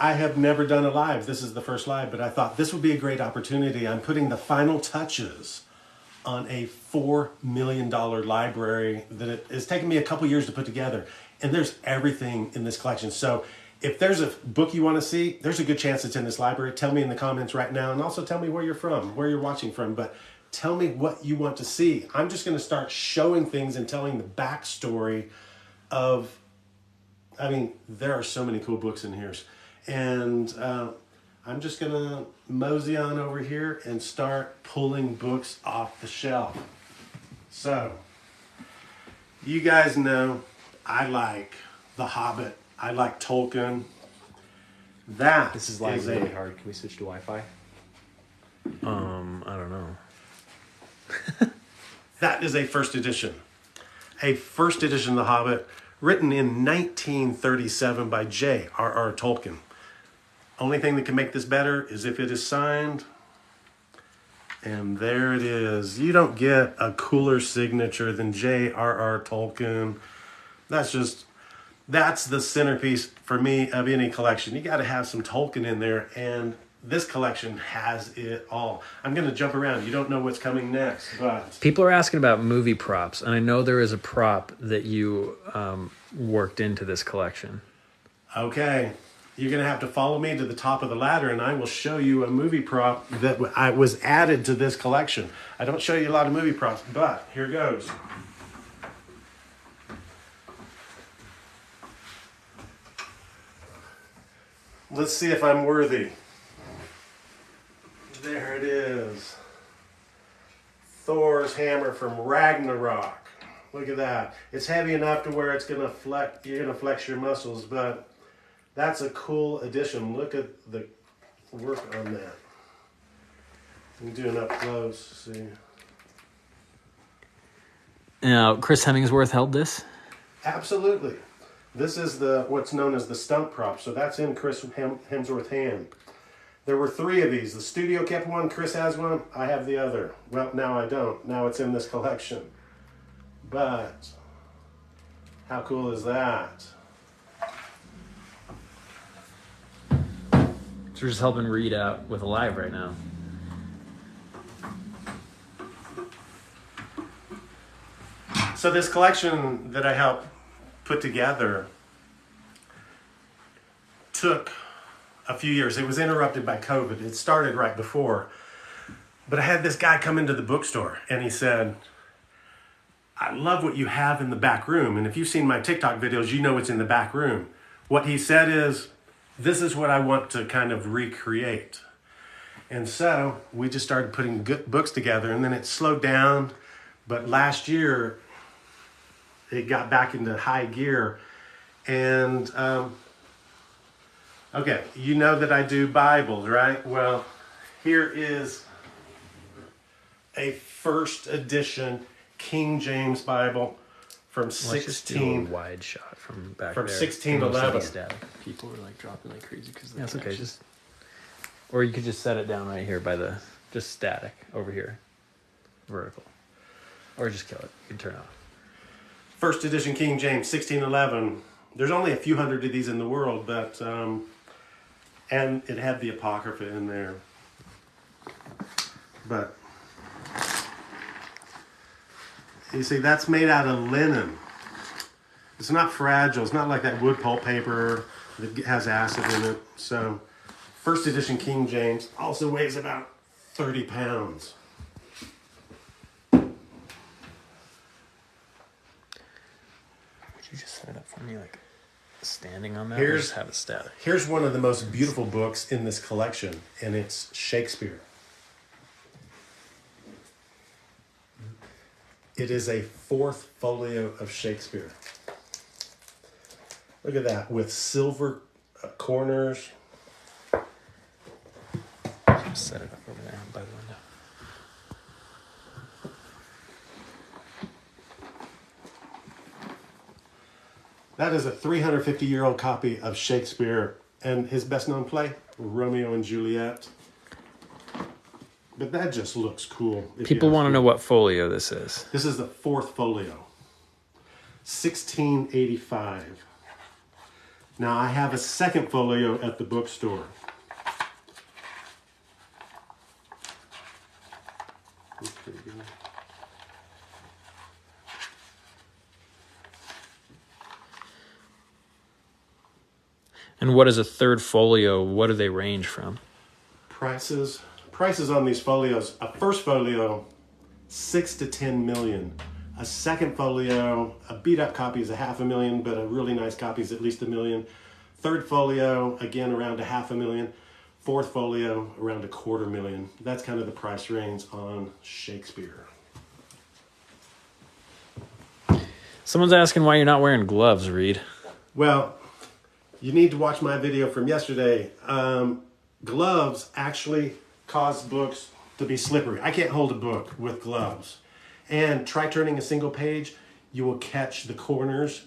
I have never done a live. This is the first live, but I thought this would be a great opportunity. I'm putting the final touches on a $4 million library that it has taken me a couple years to put together. And there's everything in this collection. So if there's a book you want to see, there's a good chance it's in this library. Tell me in the comments right now, and also tell me where you're from, where you're watching from. But tell me what you want to see. I'm just going to start showing things and telling the backstory of, I mean, there are so many cool books in here. And I'm just going to mosey on over here and start pulling books off the shelf. So, you guys know I like The Hobbit. I like Tolkien. This is like really hard. Can we switch to Wi-Fi? I don't know. That is a first edition. A first edition of The Hobbit, written in 1937 by J.R.R. Tolkien. Only thing that can make this better is if it is signed. And there it is. You don't get a cooler signature than J.R.R. Tolkien. That's the centerpiece for me of any collection. You got to have some Tolkien in there, and this collection has it all. I'm going to jump around. You don't know what's coming next, but People are asking about movie props, and I know there is a prop that you worked into this collection. okay. You're going to have to follow me to the top of the ladder, and I will show you a movie prop that was added to this collection. I don't show you a lot of movie props, but here goes. Let's see if I'm worthy. There it is. Thor's hammer from Ragnarok. Look at that. It's heavy enough to where it's gonna you're gonna flex your muscles, but that's a cool addition. Look at the work on that. I'm doing up close, see. Now, Chris Hemmingsworth held this? Absolutely. This is what's known as the stump prop. So that's in Chris Hemsworth's hand. There were 3 of these. The studio kept one. Chris has one. I have the other. Well, now I don't. Now it's in this collection. But how cool is that? So we're just helping Reed out with a live right now. So this collection that I helped put together took a few years. It was interrupted by COVID. It started right before. But I had this guy come into the bookstore and he said, I love what you have in the back room. And if you've seen my TikTok videos, you know what's in the back room. What he said is, this is what I want to kind of recreate. And so we just started putting good books together, and then it slowed down. But last year, it got back into high gear. And, okay, you know that I do Bibles, right? Well, here is a first edition King James Bible from Let's just do a wide shot from back from there. 1611. People were like dropping like crazy because That's okay. Or you could just set it down right here by just static over here, vertical, or just kill it. You can turn it off. First edition King James, 1611. There's only a few hundred of these in the world, but and it had the Apocrypha in there. But you see, that's made out of linen. It's not fragile. It's not like that wood pulp paper that has acid in it. So, first edition King James also weighs about 30 pounds. Would you just set it up for me, like standing on that? Or just have it static. Here's one of the most beautiful books in this collection, and it's Shakespeare. It is a 4th folio of Shakespeare. Look at that, with silver corners. Just set it up over there by the window. That is a 350-year-old copy of Shakespeare, and his best-known play, Romeo and Juliet. But that just looks cool. People want to know what folio this is. This is the 4th folio. 1685. Now I have a second folio at the bookstore. And what is a third folio? What do they range from? Prices on these folios. A first folio, 6 to 10 million. A second folio, a beat up copy is $500,000, but a really nice copy is at least $1 million. Third folio, again, around $500,000. Fourth folio, around $250,000. That's kind of the price range on Shakespeare. Someone's asking why you're not wearing gloves, Reed. Well, you need to watch my video from yesterday. Gloves actually cause books to be slippery. I can't hold a book with gloves. And try turning a single page, you will catch the corners.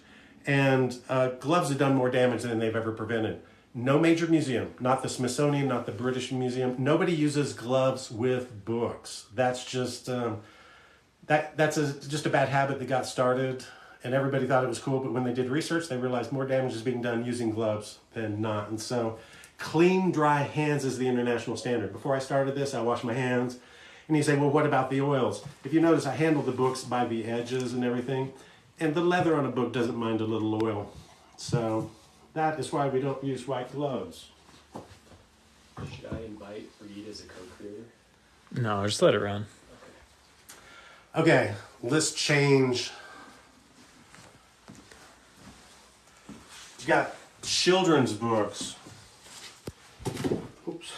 And gloves have done more damage than they've ever prevented. No major museum, not the Smithsonian, not the British Museum, nobody uses gloves with books. That's just just a bad habit that got started, and everybody thought it was cool, but when they did research, they realized more damage is being done using gloves than not. And so clean, dry hands is the international standard. Before I started this, I washed my hands. And you say, well, what about the oils? If you notice, I handle the books by the edges and everything. And the leather on a book doesn't mind a little oil. So that is why we don't use white gloves. Should I invite Reed as a co-creator? No, just let it run. Okay, let's change. You got children's books. Oops.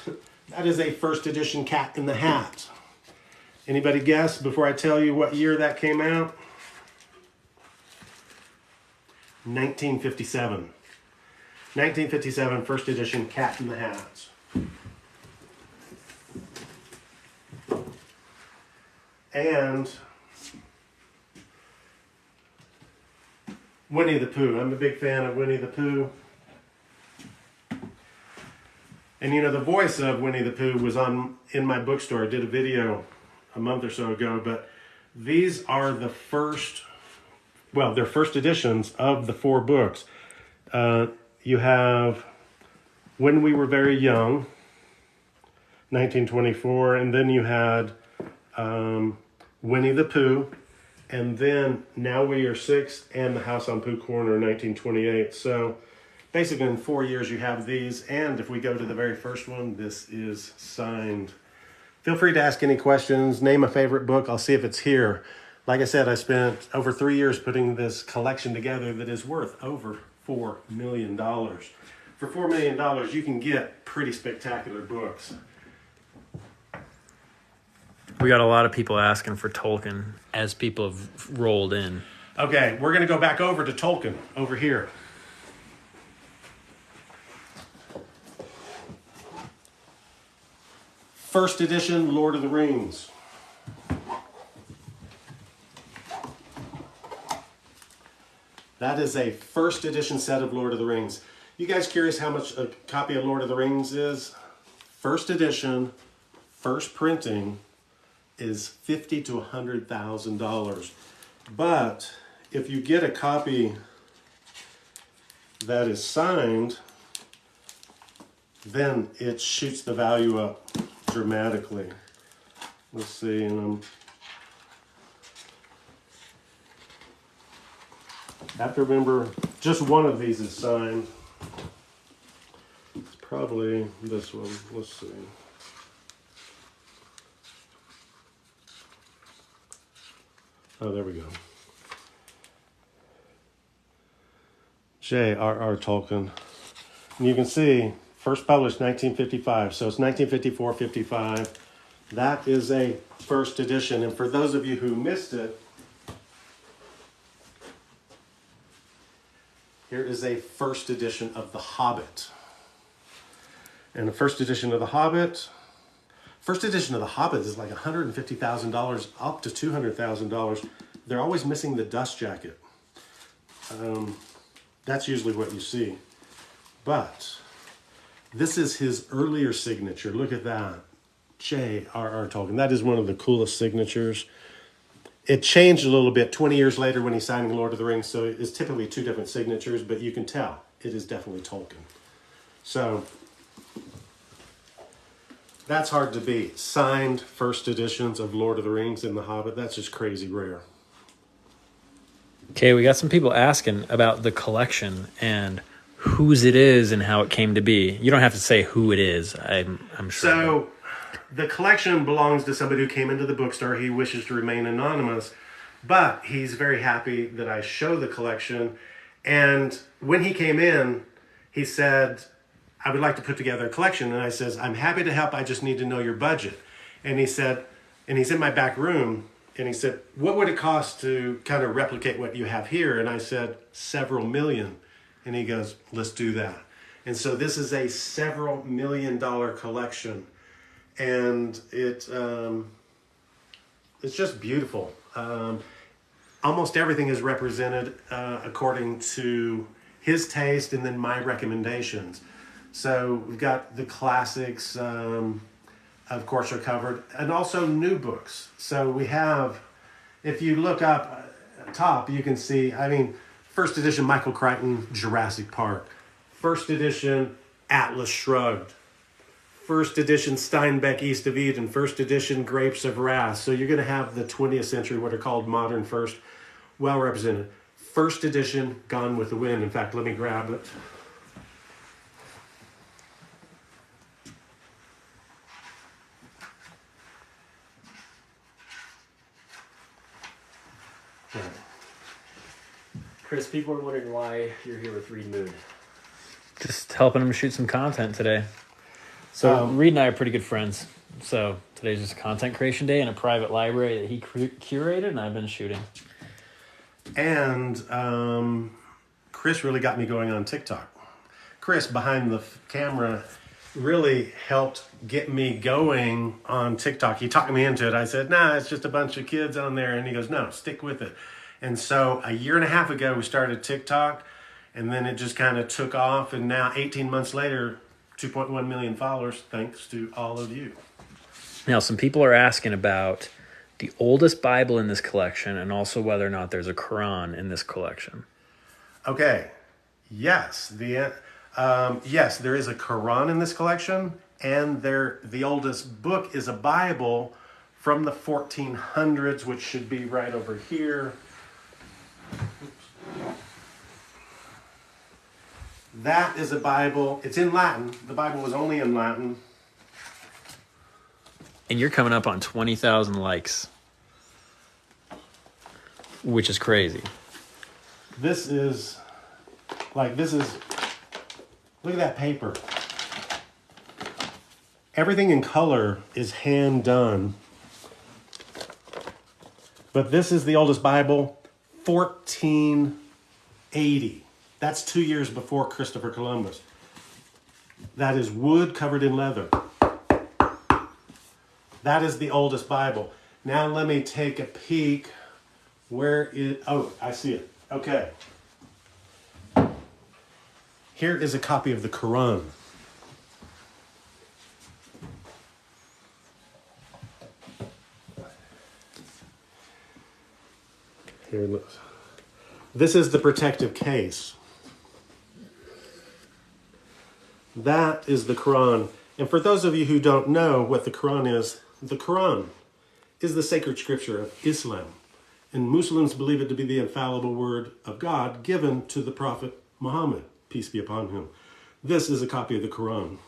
That is a first edition Cat in the Hat. Anybody guess before I tell you what year that came out? 1957. 1957, first edition Cat in the Hat. And Winnie the Pooh. I'm a big fan of Winnie the Pooh. And you know, the voice of Winnie the Pooh was in my bookstore. I did a video a month or so ago, but these are the first, well, they're first editions of the 4 books. You have When We Were Very Young, 1924, and then you had Winnie the Pooh, and then Now We Are 6 and The House on Pooh Corner, 1928. So basically in 4 years you have these, and if we go to the very first one, this is signed. Feel free to ask any questions, name a favorite book, I'll see if it's here. Like I said, I spent over 3 years putting this collection together that is worth over $4 million. For $4 million, you can get pretty spectacular books. We got a lot of people asking for Tolkien as people have rolled in. Okay, we're going to go back over to Tolkien, over here. First edition, Lord of the Rings. That is a first edition set of Lord of the Rings. You guys curious how much a copy of Lord of the Rings is? First edition, first printing, is $50,000 to $100,000. But if you get a copy that is signed, then it shoots the value up dramatically. Let's see, and I have to remember just one of these is signed. It's probably this one. Let's see. Oh, there we go. J.R.R. Tolkien. And you can see, first published 1955, so it's 1954-55. That is a first edition. And for those of you who missed it, here is a first edition of The Hobbit. And the first edition of The Hobbit is like $150,000 up to $200,000. They're always missing the dust jacket. That's usually what you see. But this is his earlier signature. Look at that. J.R.R. Tolkien. That is one of the coolest signatures. It changed a little bit 20 years later when he's signing Lord of the Rings, so it's typically 2 different signatures, but you can tell it is definitely Tolkien. So that's hard to beat. Signed first editions of Lord of the Rings and The Hobbit. That's just crazy rare. Okay, we got some people asking about the collection and whose it is and how it came to be. You don't have to say who it is. I'm sure. So the collection belongs to somebody who came into the bookstore. He wishes to remain anonymous, but he's very happy that I show the collection. And when he came in, he said, I would like to put together a collection. And I says, I'm happy to help. I just need to know your budget. And he said, and he's in my back room. And he said, what would it cost to kind of replicate what you have here? And I said, several million. And he goes, let's do that. And so this is a several $1 million collection. And it's just beautiful. Almost everything is represented according to his taste and then my recommendations. So we've got the classics, of course, are covered, and also new books. So we have, if you look up top, you can see, first edition Michael Crichton, Jurassic Park. First edition Atlas Shrugged. First edition Steinbeck, East of Eden. First edition Grapes of Wrath. So you're going to have the 20th century, what are called modern first, well represented. First edition Gone with the Wind. In fact, let me grab it. Chris, people are wondering why you're here with Reed Moon. Just helping him shoot some content today. So Reed and I are pretty good friends. So today's just a content creation day in a private library that he curated, and I've been shooting. And Chris really got me going on TikTok. Chris, behind the camera, really helped get me going on TikTok. He talked me into it. I said, nah, it's just a bunch of kids on there. And he goes, no, stick with it. And so a year and a half ago, we started TikTok, and then it just kind of took off. And now 18 months later, 2.1 million followers, thanks to all of you. Now, some people are asking about the oldest Bible in this collection and also whether or not there's a Quran in this collection. Okay. Yes. Yes, there is a Quran in this collection, and the oldest book is a Bible from the 1400s, which should be right over here. That is a Bible. It's in Latin. The Bible was only in Latin. And you're coming up on 20,000 likes, which is crazy. Look at that paper. Everything in color is hand done. But this is the oldest Bible, 1480. That's 2 years before Christopher Columbus. That is wood covered in leather. That is the oldest Bible. Now let me take a peek. I see it. Okay. Here is a copy of the Quran. Here it looks. This is the protective case. That is the Quran. And for those of you who don't know what the Quran is the sacred scripture of Islam. And Muslims believe it to be the infallible word of God given to the Prophet Muhammad, peace be upon him. This is a copy of the Quran.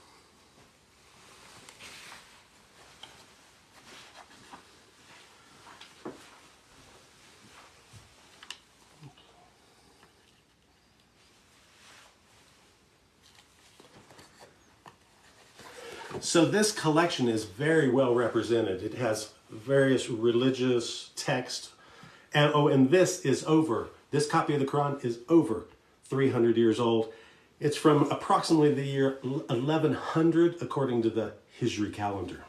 So this collection is very well represented. It has various religious texts. And this copy of the Quran is over 300 years old. It's from approximately the year 1100 according to the Hijri calendar.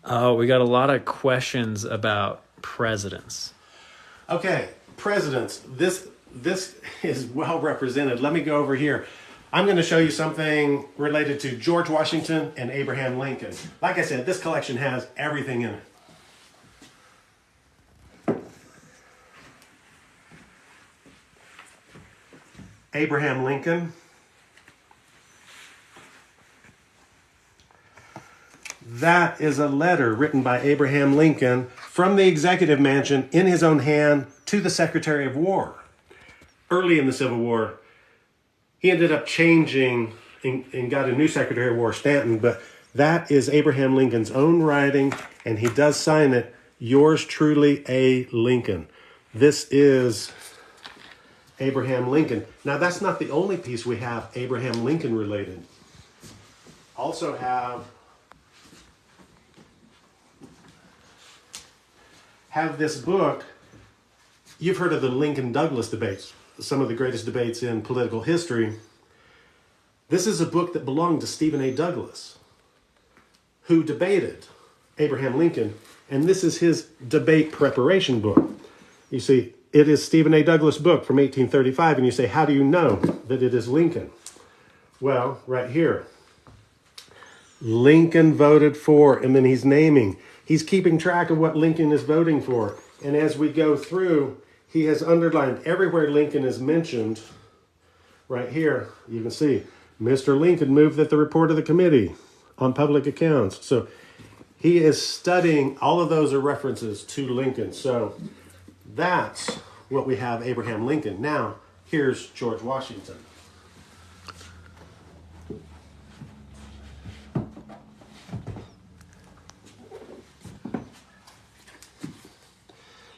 Oh, we got a lot of questions about presidents. Okay, presidents. This is well represented. Let me go over here. I'm going to show you something related to George Washington and Abraham Lincoln. Like I said, this collection has everything in it. Abraham Lincoln. That is a letter written by Abraham Lincoln from the executive mansion in his own hand to the Secretary of War. Early in the Civil War, he ended up changing and got a new Secretary of War, Stanton, but that is Abraham Lincoln's own writing, and he does sign it, yours truly, A. Lincoln. This is Abraham Lincoln. Now, that's not the only piece we have Abraham Lincoln related. Also have this book. You've heard of the Lincoln-Douglas debates, some of the greatest debates in political history. This is a book that belonged to Stephen A. Douglas, who debated Abraham Lincoln, and this is his debate preparation book. You see, it is Stephen A. Douglas' book from 1835, and you say, how do you know that it is Lincoln? Well, right here. Lincoln voted for, and then he's naming. He's keeping track of what Lincoln is voting for. And as we go through, he has underlined everywhere Lincoln is mentioned. Right here, you can see, Mr. Lincoln moved that the report of the Committee on Public Accounts. So he is studying, all of those are references to Lincoln. So that's what we have Abraham Lincoln. Now, here's George Washington.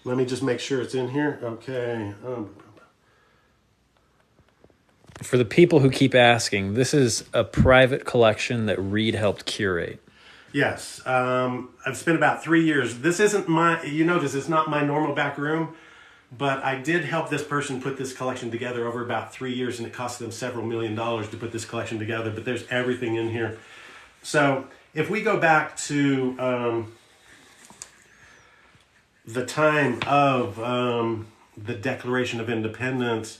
Let me just make sure it's in here. Okay. For the people who keep asking, this is a private collection that Reed helped curate. Yes. I've spent about 3 years. This isn't you notice it's not my normal back room, but I did help this person put this collection together over about 3 years, and it cost them several $1 million to put this collection together, but there's everything in here. So if we go back to the time of the Declaration of Independence,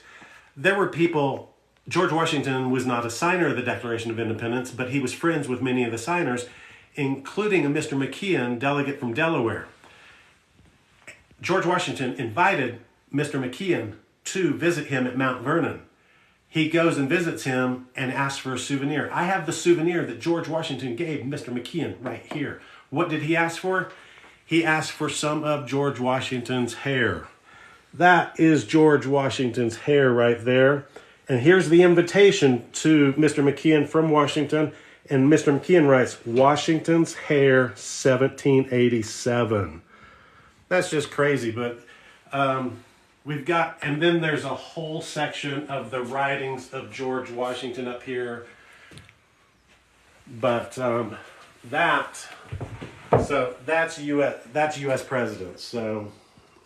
there were people. George Washington was not a signer of the Declaration of Independence, but he was friends with many of the signers, including a Mr. McKeon, delegate from Delaware. George Washington invited Mr. McKeon to visit him at Mount Vernon. He goes and visits him and asks for a souvenir. I have the souvenir that George Washington gave Mr. McKeon right here. What did he ask for? He asked for some of George Washington's hair. That is George Washington's hair right there. And here's the invitation to Mr. McKeon from Washington. And Mr. McKeon writes, Washington's hair, 1787. That's just crazy, but we've got, and then there's a whole section of the writings of George Washington up here. But that's U.S. presidents. So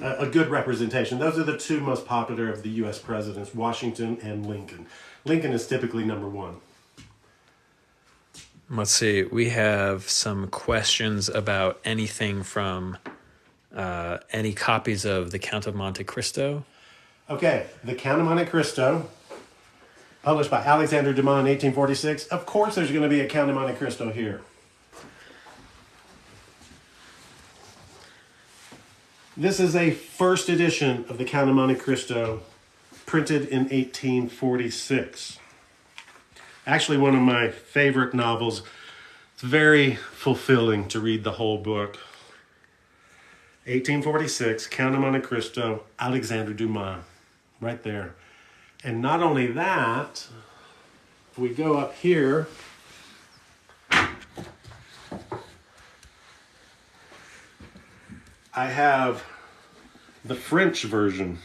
a good representation. Those are the two most popular of the U.S. presidents, Washington and Lincoln. Lincoln is typically number one. Let's see. We have some questions about anything from any copies of the Count of Monte Cristo. Okay, the Count of Monte Cristo, published by Alexander Dumas in 1846. Of course there's going to be a Count of Monte Cristo here. This is a first edition of the Count of Monte Cristo, printed in 1846. Actually, one of my favorite novels. It's very fulfilling to read the whole book. 1846, Count of Monte Cristo, Alexander Dumas, right there. And not only that, if we go up here, I have the French version,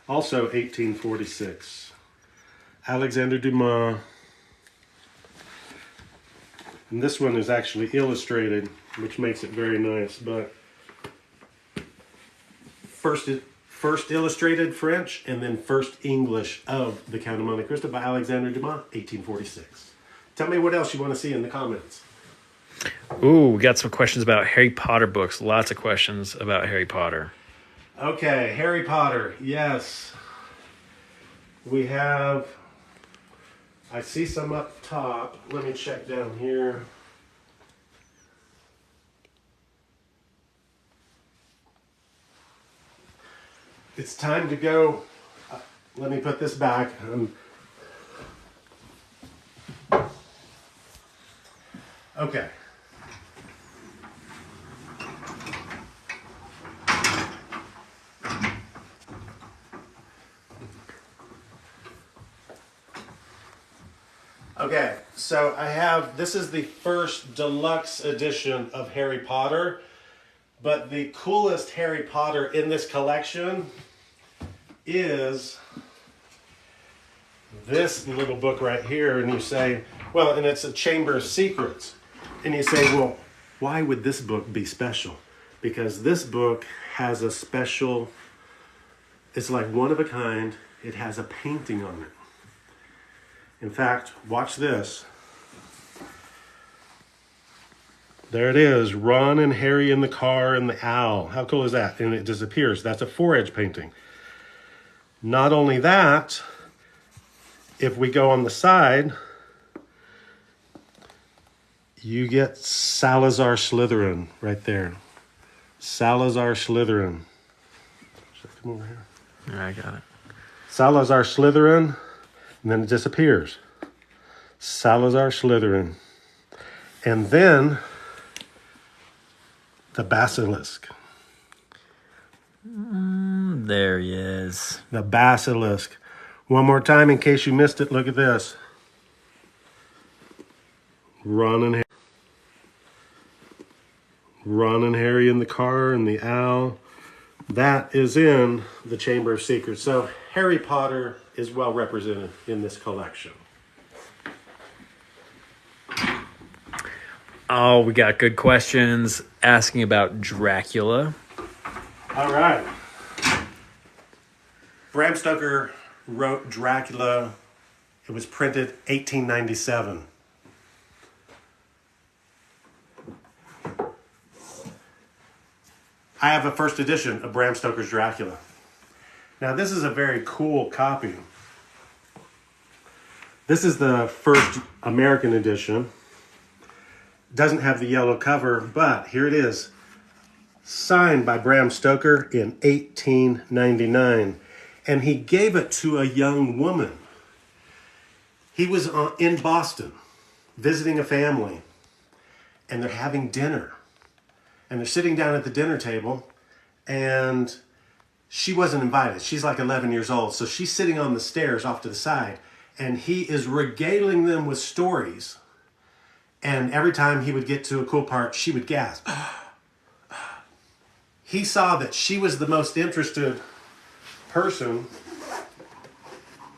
also 1846. Alexander Dumas. And this one is actually illustrated, which makes it very nice. But first illustrated French, and then first English of the Count of Monte Cristo by Alexander Dumas, 1846. Tell me what else you want to see in the comments. Ooh, we got some questions about Harry Potter books. Lots of questions about Harry Potter. Okay, Harry Potter, yes. We have, I see some up top. Let me check down here. It's time to go. Let me put this back. Okay. Okay, so I have, this is the first deluxe edition of Harry Potter, but the coolest Harry Potter in this collection is this little book right here. And you say, well, and it's a Chamber of Secrets. And you say, well, why would this book be special? Because this book has a special, it's like one of a kind. It has a painting on it. In fact, watch this. There it is, Ron and Harry in the car and the owl. How cool is that? And it disappears. That's a 4-edge painting. Not only that, if we go on the side, you get Salazar Slytherin right there. Salazar Slytherin. Should I come over here? Yeah, I got it. Salazar Slytherin. And then it disappears. Salazar Slytherin. And then the basilisk. There he is. The basilisk. One more time in case you missed it. Look at this. Ron and Harry in the car and the owl. That is in the Chamber of Secrets. So Harry Potter is well represented in this collection. Oh, we got good questions asking about Dracula. All right. Bram Stoker wrote Dracula. It was printed 1897. I have a first edition of Bram Stoker's Dracula. Now, this is a very cool copy. This is the first American edition. Doesn't have the yellow cover, but here it is. Signed by Bram Stoker in 1899. And he gave it to a young woman. He was in Boston visiting a family. And they're having dinner. And they're sitting down at the dinner table. And she wasn't invited. She's like 11 years old. So she's sitting on the stairs off to the side. And he is regaling them with stories. And every time he would get to a cool part, she would gasp. He saw that she was the most interested person.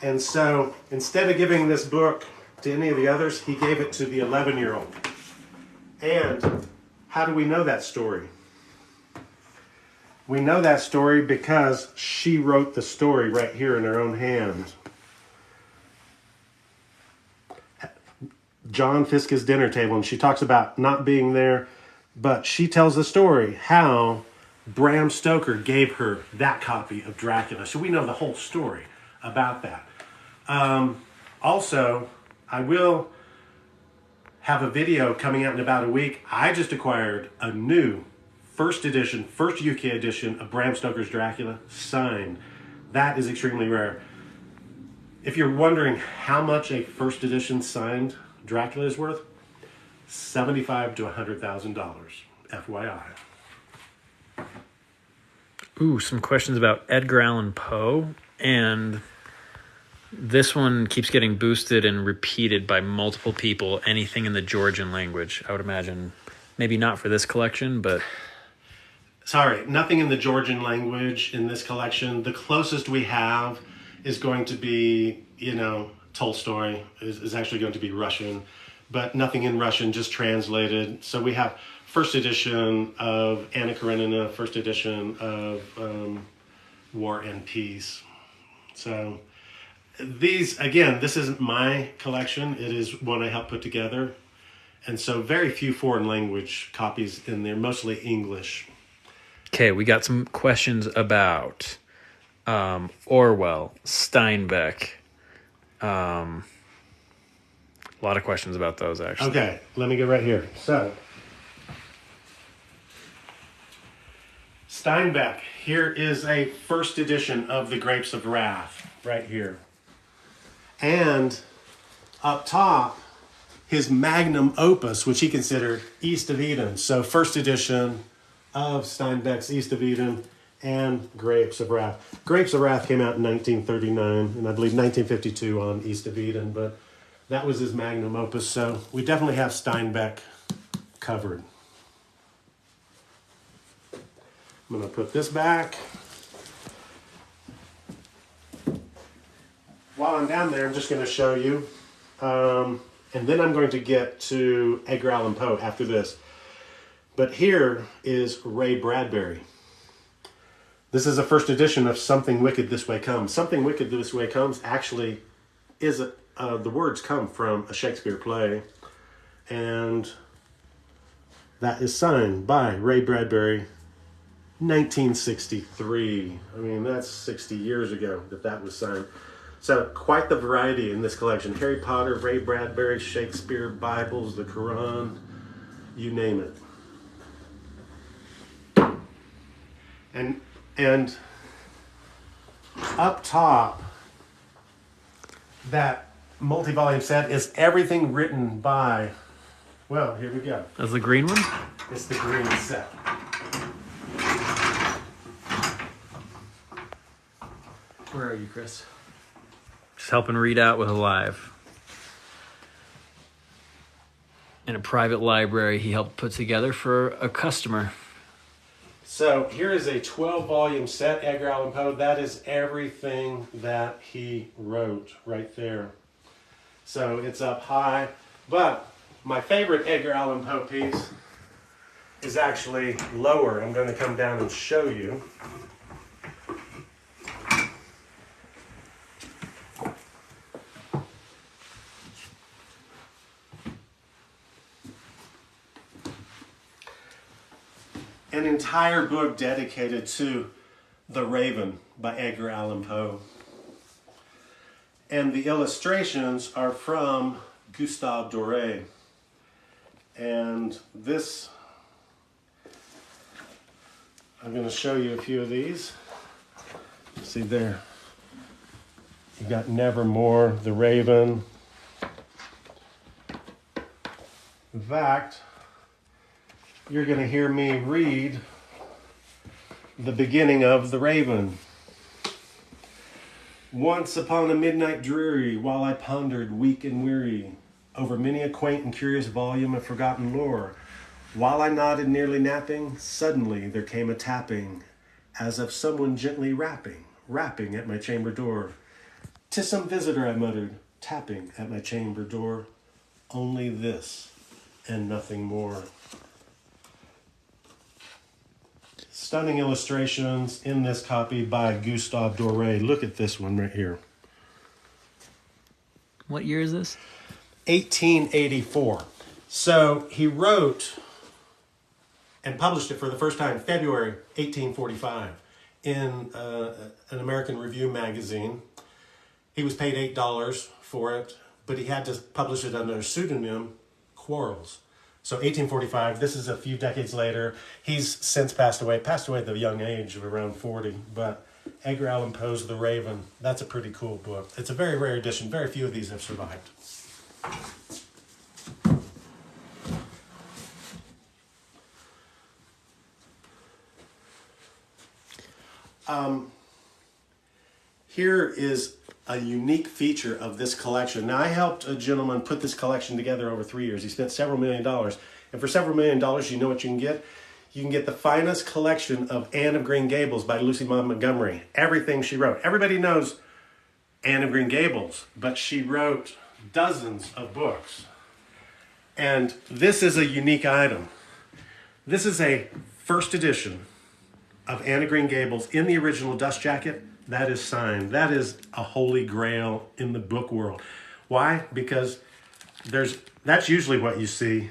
And so instead of giving this book to any of the others, he gave it to the 11-year-old. And how do we know that story? We know that story because she wrote the story right here in her own hand. John Fisk's dinner table, and she talks about not being there, but she tells the story how Bram Stoker gave her that copy of Dracula. So we know the whole story about that. Also, I will have a video coming out in about a week. I just acquired a new first UK edition of Bram Stoker's Dracula, signed. That is extremely rare. If you're wondering how much a first edition signed Dracula is worth, $75,000 to $100,000, FYI. Ooh, some questions about Edgar Allan Poe, and this one keeps getting boosted and repeated by multiple people. Anything in the Georgian language, I would imagine. Maybe not for this collection, but... Sorry, nothing in the Georgian language in this collection. The closest we have is going to be, Tolstoy is actually going to be Russian, but nothing in Russian, just translated. So we have first edition of Anna Karenina, first edition of War and Peace. So these, again, this isn't my collection. It is one I helped put together. And so very few foreign language copies in there, mostly English. Okay, we got some questions about Orwell, Steinbeck. A lot of questions about those, actually. Okay, let me go right here. So, Steinbeck, here is a first edition of The Grapes of Wrath, right here. And up top, his magnum opus, which he considered East of Eden. So, first edition of Steinbeck's East of Eden and Grapes of Wrath. Grapes of Wrath came out in 1939, and I believe 1952 on East of Eden, but that was his magnum opus, so we definitely have Steinbeck covered. I'm going to put this back. While I'm down there, I'm just going to show you, and then I'm going to get to Edgar Allan Poe after this. But here is Ray Bradbury. This is a first edition of Something Wicked This Way Comes. Something Wicked This Way Comes actually is the words come from a Shakespeare play, and that is signed by Ray Bradbury, 1963. I mean, that's 60 years ago that was signed. So quite the variety in this collection. Harry Potter, Ray Bradbury, Shakespeare, Bibles, the Quran, you name it. And up top, that multi-volume set is everything written by, well, here we go. That's the green one? It's the green set. Where are you, Chris? Just helping read out with Alive. In a private library he helped put together for a customer. So here is a 12-volume set, Edgar Allan Poe. That is everything that he wrote right there. So it's up high. But my favorite Edgar Allan Poe piece is actually lower. I'm going to come down and show you. An entire book dedicated to The Raven by Edgar Allan Poe. And the illustrations are from Gustave Doré. And this, I'm going to show you a few of these. See there, you got Nevermore, The Raven. In fact, you're going to hear me read the beginning of The Raven. Once upon a midnight dreary, while I pondered weak and weary over many a quaint and curious volume of forgotten lore, while I nodded nearly napping, suddenly there came a tapping, as of someone gently rapping at my chamber door. "'Tis some visitor," I muttered, tapping at my chamber door. Only this, and nothing more. Stunning illustrations in this copy by Gustave Doré. Look at this one right here. What year is this? 1884. So he wrote and published it for the first time February 1845 in an American Review magazine. He was paid $8 for it, but he had to publish it under a pseudonym, Quarles. So 1845, this is a few decades later. He's since passed away at the young age of around 40. But Edgar Allan Poe's The Raven, that's a pretty cool book. It's a very rare edition. Very few of these have survived. Here is a unique feature of this collection. Now, I helped a gentleman put this collection together over 3 years. He spent several $1 million. And for several $1 million, you know what you can get? You can get the finest collection of Anne of Green Gables by Lucy Maud Montgomery. Everything she wrote. Everybody knows Anne of Green Gables, but she wrote dozens of books. And this is a unique item. This is a first edition of Anne of Green Gables in the original dust jacket. That is signed. That is a holy grail in the book world. Why? Because that's usually what you see,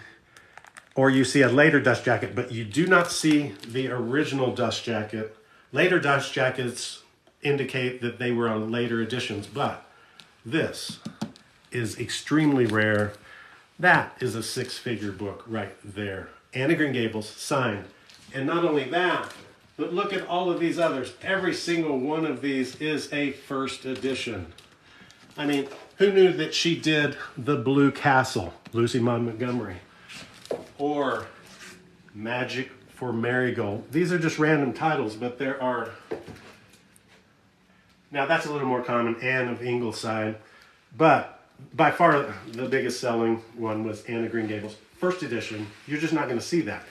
or you see a later dust jacket, but you do not see the original dust jacket. Later dust jackets indicate that they were on later editions, but this is extremely rare. That is a six-figure book right there. Anne of Green Gables, signed. And not only that, but look at all of these others. Every single one of these is a first edition. I mean, who knew that she did The Blue Castle, Lucy Maud Montgomery, or Magic for Marigold? These are just random titles, but there are... Now that's a little more common, Anne of Ingleside, but by far the biggest selling one was Anne of Green Gables. First edition, you're just not going to see that.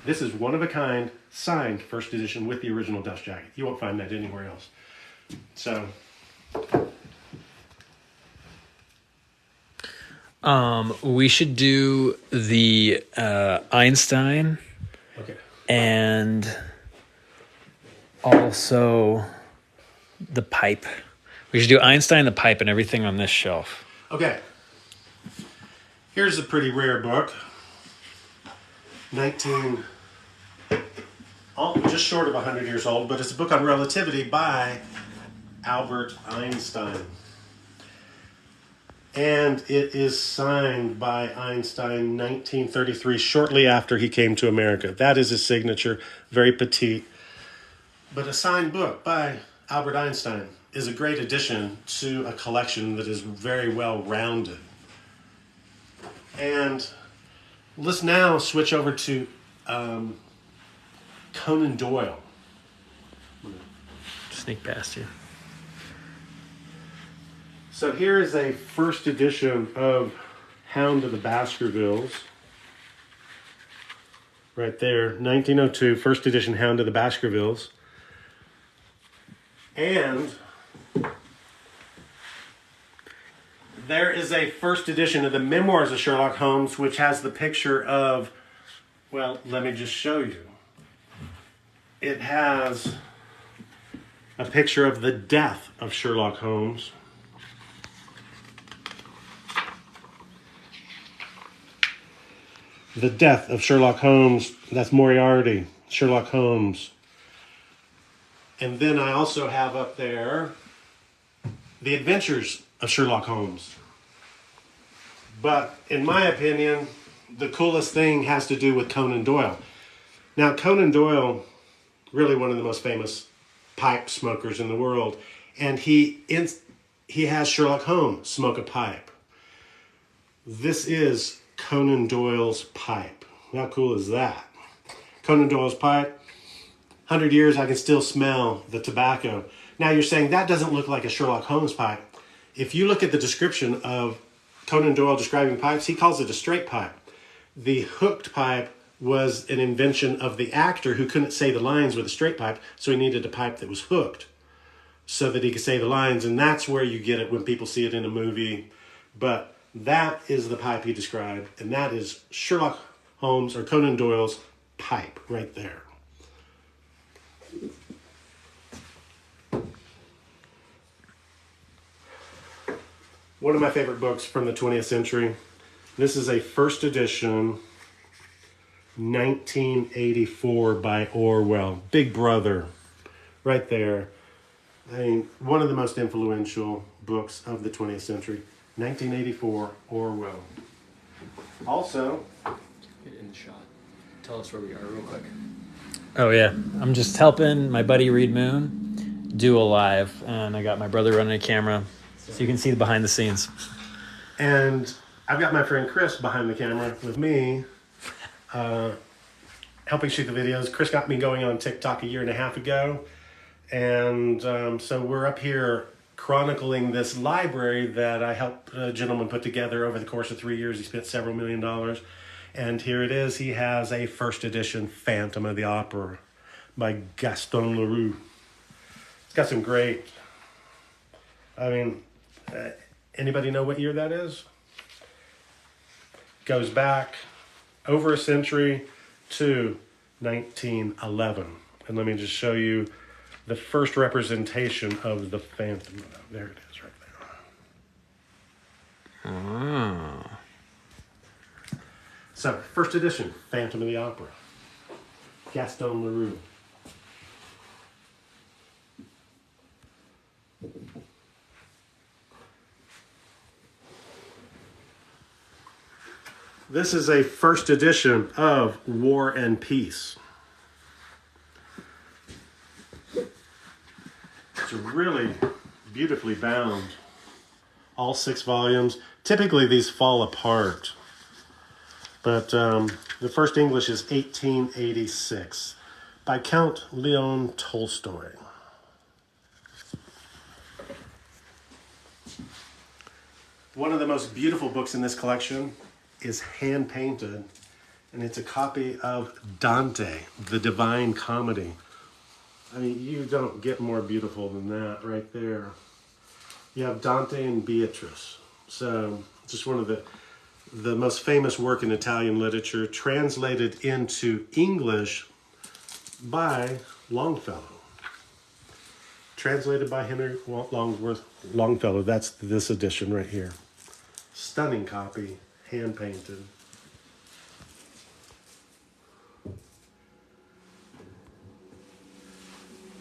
This is one of a kind, signed first edition with the original dust jacket. You won't find that anywhere else. So... we should do the Einstein, Okay. and also the pipe. We should do Einstein, the pipe, and everything on this shelf. Okay. Here's a pretty rare book. Just short of 100 years old, but it's a book on relativity by Albert Einstein. And it is signed by Einstein 1933, shortly after he came to America. That is his signature, very petite. But a signed book by Albert Einstein is a great addition to a collection that is very well rounded. And let's now switch over to Conan Doyle. Sneak past you. So here is a first edition of Hound of the Baskervilles. Right there, 1902, first edition Hound of the Baskervilles. And there is a first edition of the Memoirs of Sherlock Holmes, which has the picture of, well, let me just show you. It has a picture of the death of Sherlock Holmes. The death of Sherlock Holmes, that's Moriarty, Sherlock Holmes. And then I also have up there The Adventures of Sherlock Holmes. But in my opinion, the coolest thing has to do with Conan Doyle. Now, Conan Doyle, really one of the most famous pipe smokers in the world, and he has Sherlock Holmes smoke a pipe. This is Conan Doyle's pipe. How cool is that? Conan Doyle's pipe. 100 years, I can still smell the tobacco. Now you're saying that doesn't look like a Sherlock Holmes pipe. If you look at the description of Conan Doyle describing pipes, he calls it a straight pipe. The hooked pipe was an invention of the actor who couldn't say the lines with a straight pipe, so he needed a pipe that was hooked so that he could say the lines, and that's where you get it when people see it in a movie. But that is the pipe he described, and that is Sherlock Holmes or Conan Doyle's pipe right there. One of my favorite books from the 20th century. This is a first edition, 1984 by Orwell. Big Brother, right there. I mean, one of the most influential books of the 20th century. 1984, Orwell. Also, get in the shot. Tell us where we are real quick. Oh, yeah. I'm just helping my buddy Reed Moon do a live, and I got my brother running a camera so you can see the behind the scenes. And I've got my friend Chris behind the camera with me, helping shoot the videos. Chris got me going on TikTok a year and a half ago. And so we're up here chronicling this library that I helped a gentleman put together over the course of 3 years. He spent several $1 million. And here it is. He has a first edition Phantom of the Opera by Gaston Leroux. It's got some great... I mean, anybody know what year that is? Goes back over a century to 1911. And let me just show you the first representation of the Phantom. There it is right there. Oh. So, first edition, Phantom of the Opera. Gaston Leroux. This is a first edition of War and Peace. It's really beautifully bound. All 6 volumes. Typically these fall apart. But the first English is 1886 by Count Leon Tolstoy. One of the most beautiful books in this collection is hand-painted, and it's a copy of Dante, the Divine Comedy. I mean, you don't get more beautiful than that right there. You have Dante and Beatrice. So, just one of the most famous work in Italian literature, translated into English by Longfellow. Translated by Henry Longfellow. That's this edition right here. Stunning copy, hand-painted.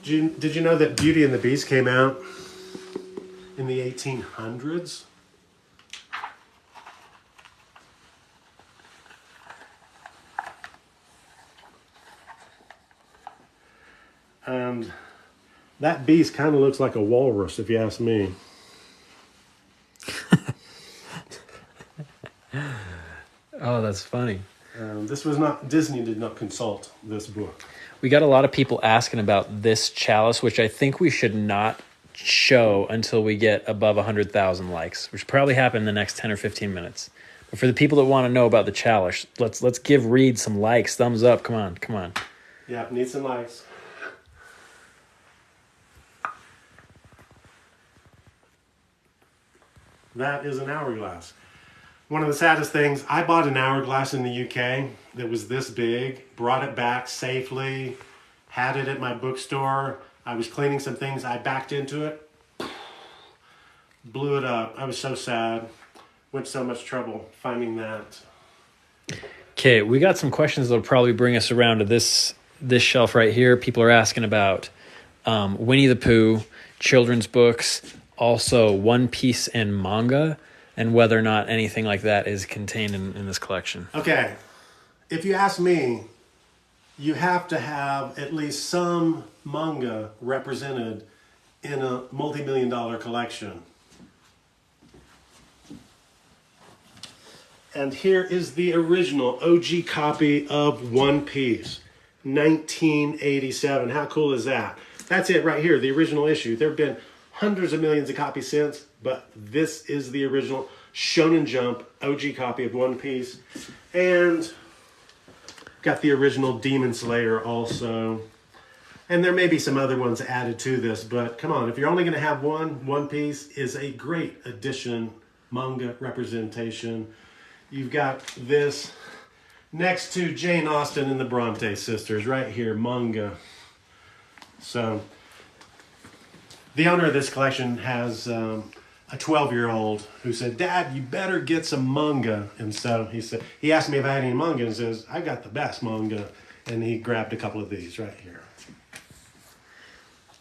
Did you know that Beauty and the Beast came out in the 1800s? And that beast kind of looks like a walrus, if you ask me. Oh, that's funny. This was not, Disney did not consult this book. We got a lot of people asking about this chalice, which I think we should not show until we get above 100,000 likes, which probably happen in the next 10 or 15 minutes. But for the people that want to know about the chalice, let's give Reed some likes, thumbs up. Come on. Yeah, need some likes. That is an hourglass. One of the saddest things, I bought an hourglass in the UK that was this big, brought it back safely, had it at my bookstore. I was cleaning some things, I backed into it, blew it up. I was so sad. Went so much trouble finding that. Okay, we got some questions that'll probably bring us around to this shelf right here. People are asking about Winnie the Pooh, children's books, also One Piece and manga, and whether or not anything like that is contained in this collection. Okay, if you ask me, you have to have at least some manga represented in a multi-million-dollar collection. And here is the original OG copy of One Piece, 1987. How cool is that? That's it right here, the original issue. There have been hundreds of millions of copies since, but this is the original Shonen Jump OG copy of One Piece. And got the original Demon Slayer also. And there may be some other ones added to this, but come on, if you're only going to have One Piece is a great addition, manga representation. You've got this next to Jane Austen and the Bronte sisters right here, manga. So the owner of this collection has a 12-year-old who said, "Dad, you better get some manga." And so he asked me if I had any manga and says, "I got the best manga." And he grabbed a couple of these right here.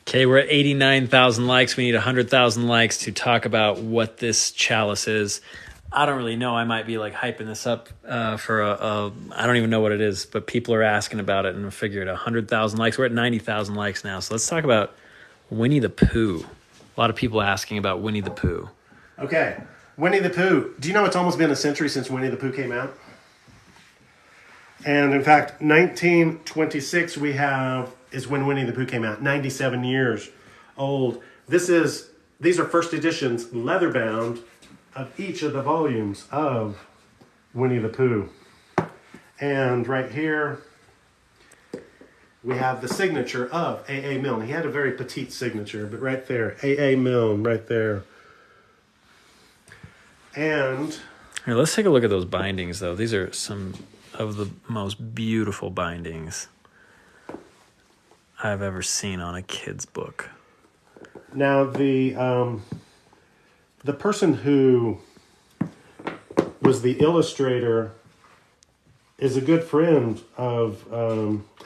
Okay, we're at 89,000 likes. We need 100,000 likes to talk about what this chalice is. I don't really know. I might be like hyping this up for I don't even know what it is, but people are asking about it, and I figured 100,000 likes. We're at 90,000 likes now. So let's talk about Winnie the Pooh. A lot of people asking about Winnie the Pooh. Okay, Winnie the Pooh. Do you know it's almost been a century since Winnie the Pooh came out? And in fact, 1926 is when Winnie the Pooh came out. 97 years old. These are first editions, leather bound, of each of the volumes of Winnie the Pooh. And right here, we have the signature of A.A. Milne. He had a very petite signature, but right there, A.A. Milne, right there. And Here, let's take a look at those bindings, though. These are some of the most beautiful bindings I've ever seen on a kid's book. now the person who was the illustrator is a good friend of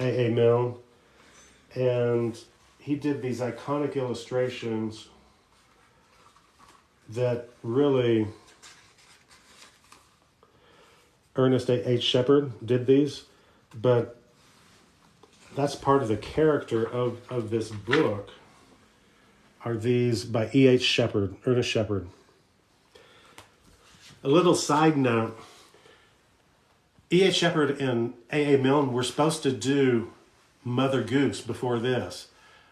A.A. Milne, and he did these iconic illustrations that really Ernest H. Shepard did these, but that's part of the character of this book, are these by E.H. Shepard, Ernest Shepard. A little side note, E.H. Shepard and A.A. Milne were supposed to do Mother Goose before this,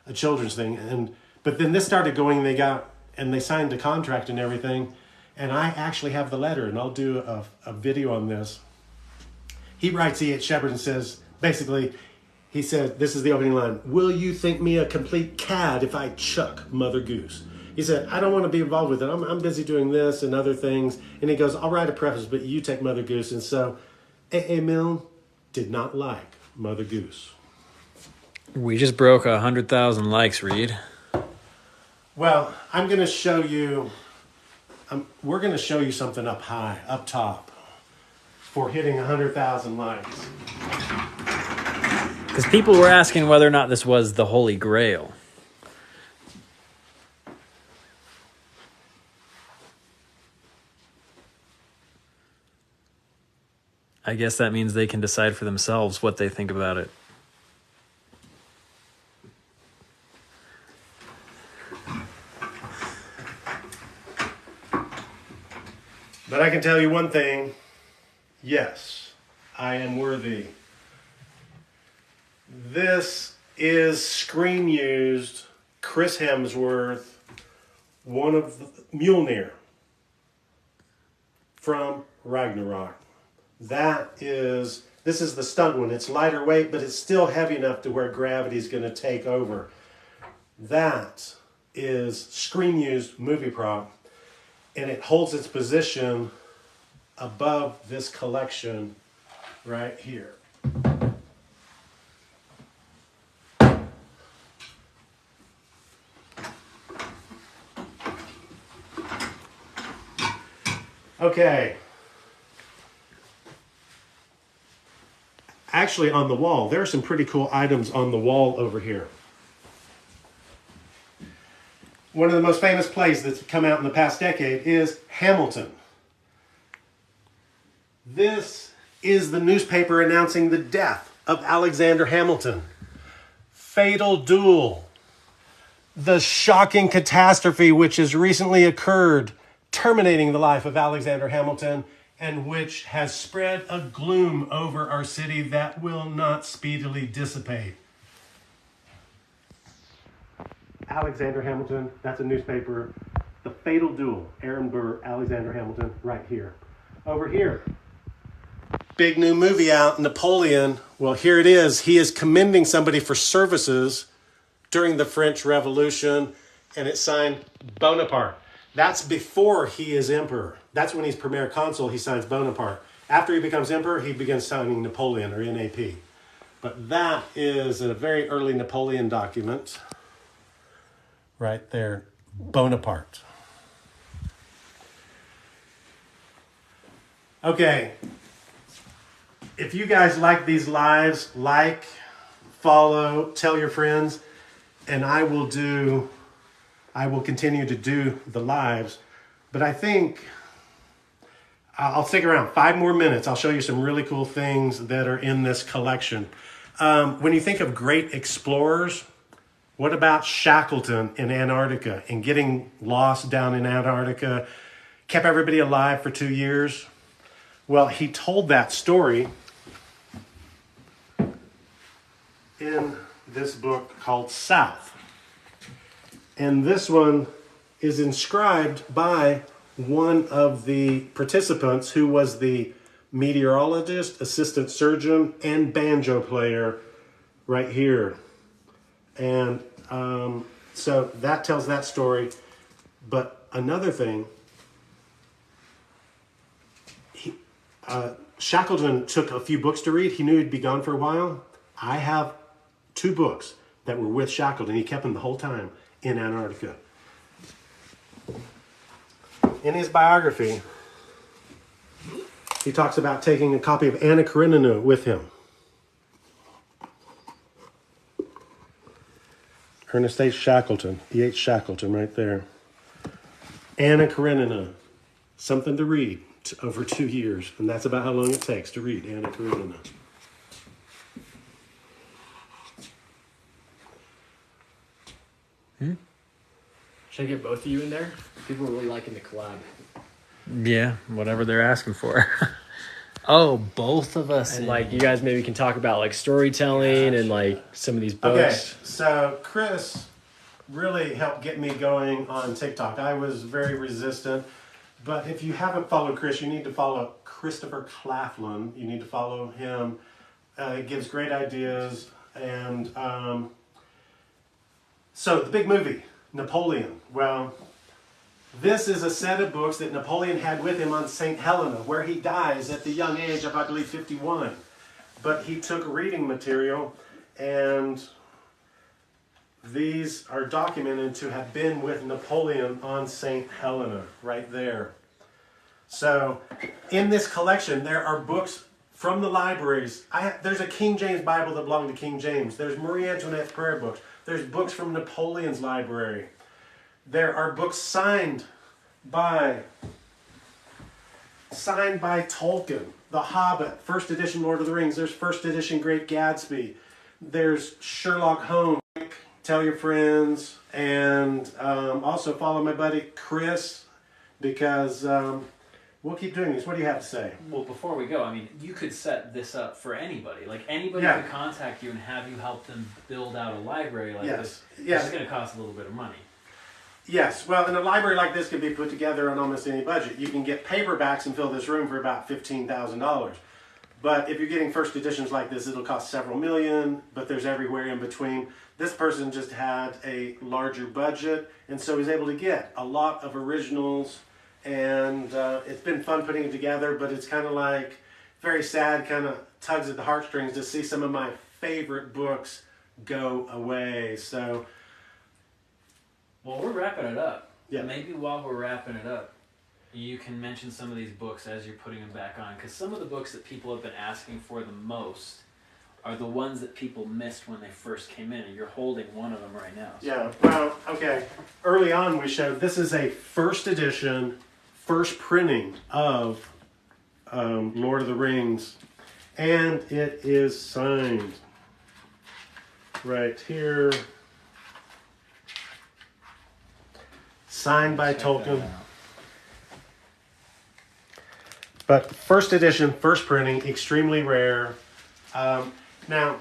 a children's thing, but then this started going, they signed a contract and everything, and I actually have the letter, and I'll do a video on this. He writes E.H. Shepard and says, basically, he said, this is the opening line, "Will you think me a complete cad if I chuck Mother Goose?" He said, "I don't want to be involved with it. I'm busy doing this and other things." And he goes, "I'll write a preface, but you take Mother Goose." And so A.A. Milne did not like Mother Goose. We just broke 100,000 likes, Reed. Well, I'm going to show you, we're going to show you something up high, up top, for hitting 100,000 likes. Because people were asking whether or not this was the Holy Grail. I guess that means they can decide for themselves what they think about it. But I can tell you one thing. Yes, I am worthy. This is screen used Chris Hemsworth, one of the Mjolnir from Ragnarok. This is the stunt one. It's lighter weight, but it's still heavy enough to where gravity is going to take over. That is screen used movie prop, and it holds its position above this collection right here. Okay. Actually, on the wall, there are some pretty cool items on the wall over here. One of the most famous plays that's come out in the past decade is Hamilton. This is the newspaper announcing the death of Alexander Hamilton. Fatal duel. The shocking catastrophe which has recently occurred, terminating the life of Alexander Hamilton, and which has spread a gloom over our city that will not speedily dissipate. Alexander Hamilton, that's a newspaper. The Fatal Duel, Aaron Burr, Alexander Hamilton, right here. Over here, big new movie out, Napoleon. Well, here it is. He is commending somebody for services during the French Revolution, and it's signed Bonaparte. That's before he is emperor. That's when he's premier consul, he signs Bonaparte. After he becomes emperor, he begins signing Napoleon, or NAP. But that is a very early Napoleon document. Right there, Bonaparte. Okay, if you guys like these lives, like, follow, tell your friends, and I will continue to do the lives. But I think I'll stick around 5 more minutes. I'll show you some really cool things that are in this collection. When you think of great explorers, what about Shackleton in Antarctica and getting lost down in Antarctica, kept everybody alive for 2 years? Well, he told that story in this book called South. And this one is inscribed by one of the participants who was the meteorologist, assistant surgeon, and banjo player right here. And so that tells that story. But another thing, Shackleton took a few books to read. He knew he'd be gone for a while. I have 2 books that were with Shackleton. He kept them the whole time in Antarctica. In his biography, he talks about taking a copy of Anna Karenina with him. Ernest H. Shackleton, E.H. Shackleton right there. Anna Karenina, something to read. over 2 years, and that's about how long it takes to read Anna Karenina. Should I get both of you in there? People are really liking the collab. Yeah, whatever they're asking for. Oh, both of us. And like you guys maybe can talk about like storytelling and like some of these books. Okay, so Chris really helped get me going on TikTok. I was very resistant, but if you haven't followed Chris, you need to follow Christopher Claflin. You need to follow him. He gives great ideas. And so the big movie, Napoleon. Well, this is a set of books that Napoleon had with him on St. Helena, where he dies at the young age of, I believe, 51. But he took reading material, and these are documented to have been with Napoleon on St. Helena, right there. So, in this collection, there are books from the libraries. There's a King James Bible that belonged to King James. There's Marie Antoinette's prayer books. There's books from Napoleon's library. There are books signed by Tolkien. The Hobbit, first edition Lord of the Rings. There's first edition Great Gatsby. There's Sherlock Holmes. Tell your friends. And also follow my buddy Chris, because we'll keep doing this. What do you have to say? Well, before we go, I mean, you could set this up for anybody. Like, anybody could contact you and have you help them build out a library like this. It's going to cost a little bit of money. Yes, well, and a library like this can be put together on almost any budget. You can get paperbacks and fill this room for about $15,000. But if you're getting first editions like this, it'll cost several million, but there's everywhere in between. This person just had a larger budget, and so he's able to get a lot of originals, and it's been fun putting it together, but it's kind of like very sad, kind of tugs at the heartstrings to see some of my favorite books go away. So, well, we're wrapping it up. Yeah. Maybe while we're wrapping it up, you can mention some of these books as you're putting them back on, because some of the books that people have been asking for the most are the ones that people missed when they first came in, and you're holding one of them right now. So. Yeah, well, okay. Early on we showed this is a first edition, first printing of Lord of the Rings, and it is signed right here. Signed by Tolkien. But first edition, first printing, extremely rare. Now,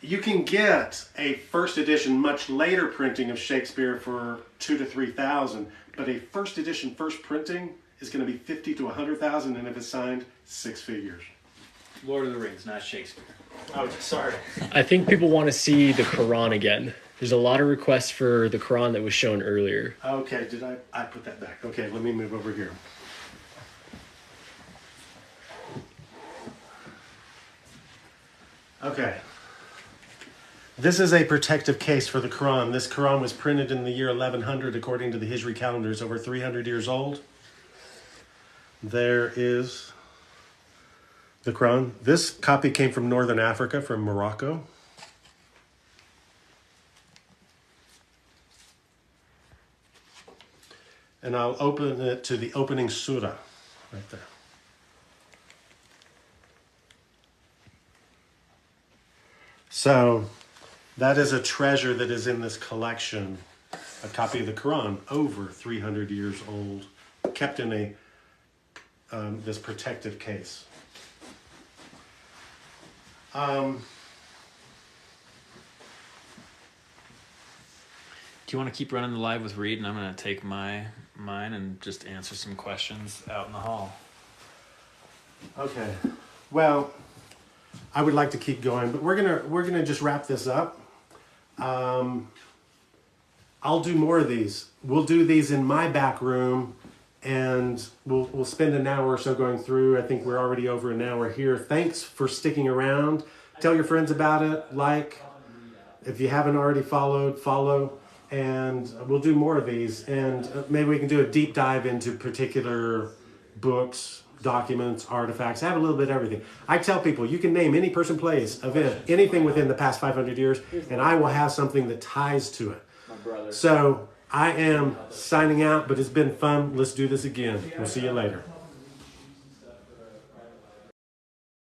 you can get a first edition, much later printing of Shakespeare for $2,000 to $3,000, but a first edition, first printing is going to be $50,000 to $100,000, and if it's signed, 6 figures. Lord of the Rings, not Shakespeare. Oh, sorry. I think people want to see the Quran again. There's a lot of requests for the Quran that was shown earlier. Okay, did I put that back? Okay, let me move over here. Okay. This is a protective case for the Quran. This Quran was printed in the year 1100 according to the Hijri calendar. It's over 300 years old. There is the Quran. This copy came from Northern Africa, from Morocco. And I'll open it to the opening surah right there. So that is a treasure that is in this collection, a copy of the Quran, over 300 years old, kept in a this protective case. Do you want to keep running the live with Reed, and I'm going to take mine and just answer some questions out in the hall? Okay. Well, I would like to keep going, but we're gonna just wrap this up. I'll do more of these. We'll do these in my back room, and we'll spend an hour or so going through. I think we're already over an hour here. Thanks for sticking around. Tell your friends about it. Like, if you haven't already followed, follow. And we'll do more of these, and maybe we can do a deep dive into particular books, documents, artifacts. I have a little bit of everything. I tell people, you can name any person, place, event, anything within the past 500 years, and I will have something that ties to it. My brother. So I am signing out, but it's been fun. Let's do this again. We'll see you later.